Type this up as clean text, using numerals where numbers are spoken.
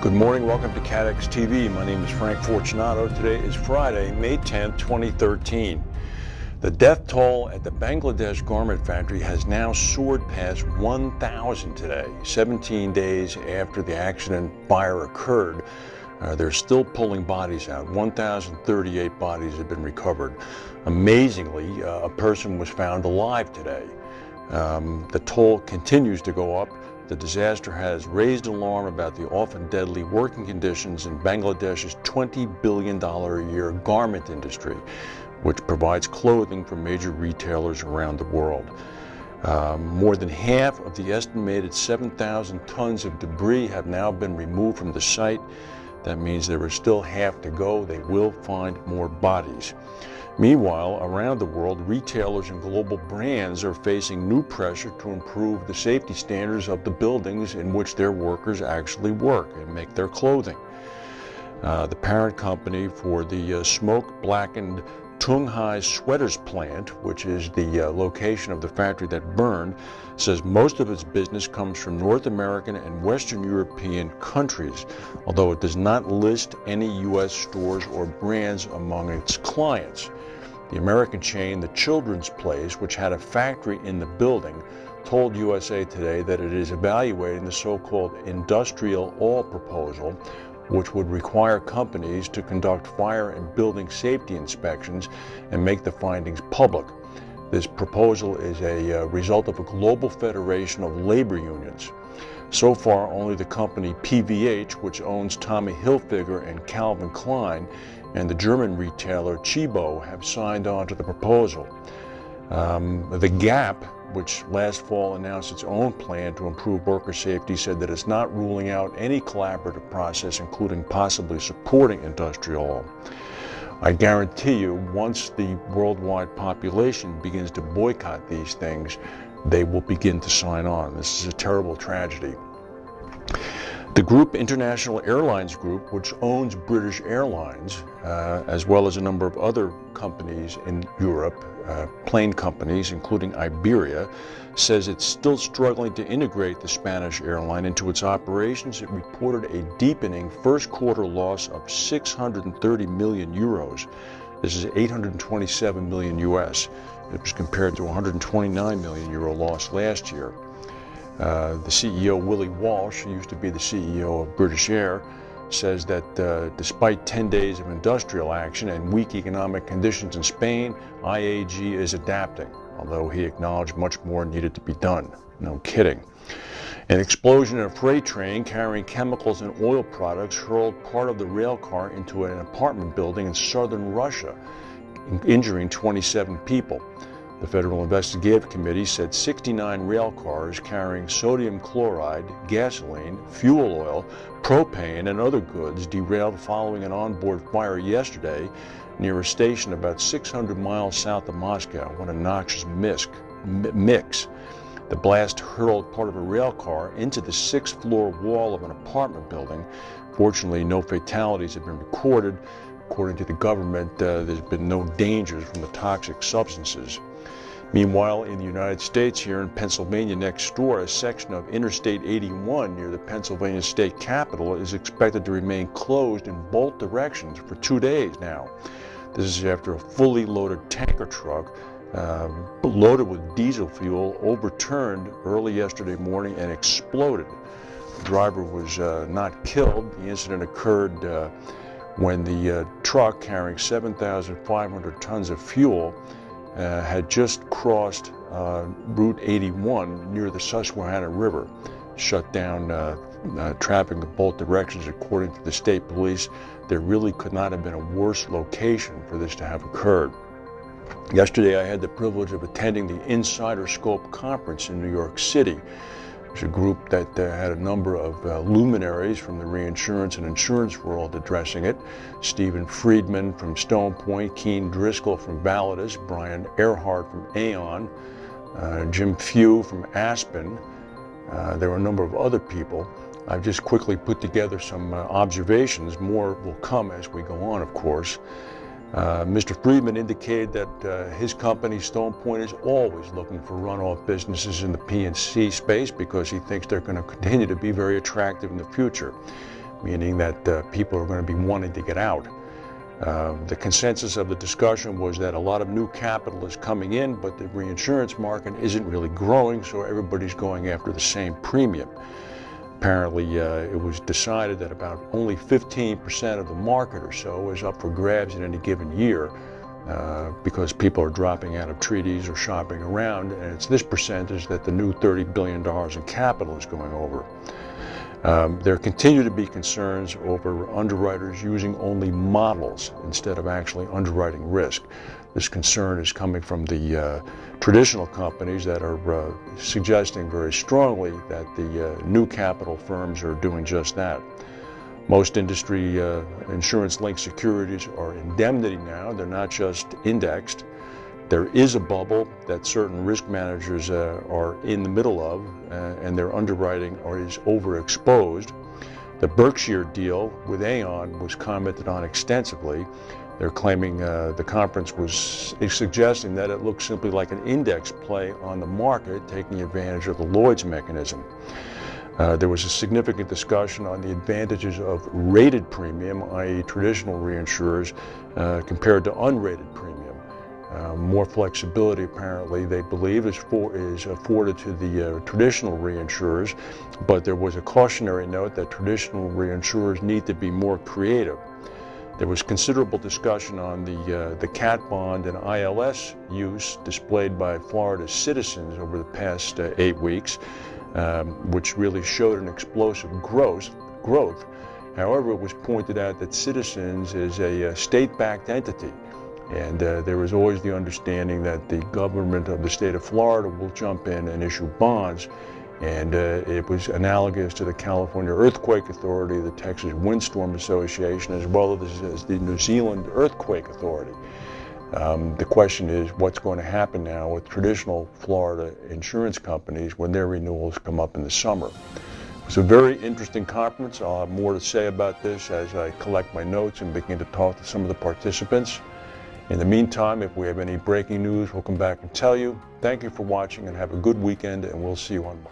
Good morning, welcome to CATEX TV. My name is Frank Fortunato. Today is Friday, May 10th, 2013. The death toll at the Bangladesh garment factory has now soared past 1,000 today. 17 days after the accident fire occurred, they're still pulling bodies out. 1,038 bodies have been recovered. Amazingly, a person was found alive today. The toll continues to go up. The disaster has raised alarm about the often deadly working conditions in Bangladesh's $20 billion a year garment industry, which provides clothing for major retailers around the world. More than half of the estimated 7,000 tons of debris have now been removed from the site. That means there is still half to go. They will find more bodies. Meanwhile, around the world, retailers and global brands are facing new pressure to improve the safety standards of the buildings in which their workers actually work and make their clothing. The parent company for the smoke-blackened Tunghai Sweaters plant, which is the location of the factory that burned, says most of its business comes from North American and Western European countries, although it does not list any U.S. stores or brands among its clients. The American chain, The Children's Place, which had a factory in the building, told USA Today that it is evaluating the so-called industrial awe proposal, which would require companies to conduct fire and building safety inspections and make the findings public. This proposal is a result of a global federation of labor unions. So far, only the company PVH, which owns Tommy Hilfiger and Calvin Klein, and the German retailer Chibo have signed on to the proposal. The Gap, which last fall announced its own plan to improve worker safety, said that it's not ruling out any collaborative process, including possibly supporting industrial awe. I guarantee you, once the worldwide population begins to boycott these things, they will begin to sign on. This is a terrible tragedy. The group International Airlines Group, which owns British Airlines, as well as a number of other companies in Europe, plane companies, including Iberia, says it's still struggling to integrate the Spanish airline into its operations. It reported a deepening first quarter loss of 630 million euros. This is 827 million US. It was compared to 129 million euro loss last year. The CEO, Willie Walsh, who used to be the CEO of British Air, says that despite 10 days of industrial action and weak economic conditions in Spain, IAG is adapting, although he acknowledged much more needed to be done. No kidding. An explosion in a freight train carrying chemicals and oil products hurled part of the rail car into an apartment building in southern Russia, injuring 27 people. The Federal Investigative Committee said 69 rail cars carrying sodium chloride, gasoline, fuel oil, propane, and other goods derailed following an onboard fire yesterday near a station about 600 miles south of Moscow. What a noxious mix. The blast hurled part of a rail car into the sixth-floor wall of an apartment building. Fortunately, no fatalities have been recorded. According to the government, there's been no dangers from the toxic substances. Meanwhile, in the United States, here in Pennsylvania next door, a section of Interstate 81 near the Pennsylvania state capitol is expected to remain closed in both directions for 2 days now. This is after a fully loaded tanker truck loaded with diesel fuel overturned early yesterday morning and exploded. The driver was not killed. The incident occurred when the truck carrying 7,500 tons of fuel had just crossed Route 81 near the Susquehanna River, shut down traffic in both directions. According to the state police, there really could not have been a worse location for this to have occurred. Yesterday, I had the privilege of attending the Insider Scope conference in New York City. It's a group that had a number of luminaries from the reinsurance and insurance world addressing it. Stephen Friedman from Stone Point, Keene Driscoll from Validus, Brian Earhart from Aon, Jim Few from Aspen. There were a number of other people. I've just quickly put together some observations. More will come as we go on, of course. Mr. Friedman indicated that his company, Stone Point, is always looking for runoff businesses in the P&C space because he thinks they're going to continue to be very attractive in the future. meaning that people are going to be wanting to get out. The consensus of the discussion was that a lot of new capital is coming in, but the reinsurance market isn't really growing, so everybody's going after the same premium. Apparently, it was decided that about only 15% of the market or so is up for grabs in any given year because people are dropping out of treaties or shopping around, and it's this percentage that the new $30 billion in capital is going over. There continue to be concerns over underwriters using only models instead of actually underwriting risk. This concern is coming from the traditional companies that are suggesting very strongly that the new capital firms are doing just that. Most industry insurance-linked securities are indemnity now. They're not just indexed. There is a bubble that certain risk managers are in the middle of, and their underwriting is overexposed. The Berkshire deal with Aon was commented on extensively. They're claiming the conference was suggesting that it looks simply like an index play on the market, taking advantage of the Lloyd's mechanism. There was a significant discussion on the advantages of rated premium, i.e. traditional reinsurers, compared to unrated premium. More flexibility, apparently, they believe, is afforded to the traditional reinsurers, but there was a cautionary note that traditional reinsurers need to be more creative. There was considerable discussion on the cat bond and ILS use displayed by Florida's citizens over the past 8 weeks, which really showed an explosive growth. However, it was pointed out that Citizens is a state-backed entity, and there was always the understanding that the government of the state of Florida will jump in and issue bonds, and it was analogous to the California Earthquake Authority, the Texas Windstorm Association, as well as the New Zealand Earthquake Authority. The question is what's going to happen now with traditional Florida insurance companies when their renewals come up in the summer. It's a very interesting conference. I'll have more to say about this as I collect my notes and begin to talk to some of the participants. In the meantime, if we have any breaking news, we'll come back and tell you. Thank you for watching and have a good weekend, and we'll see you on Monday.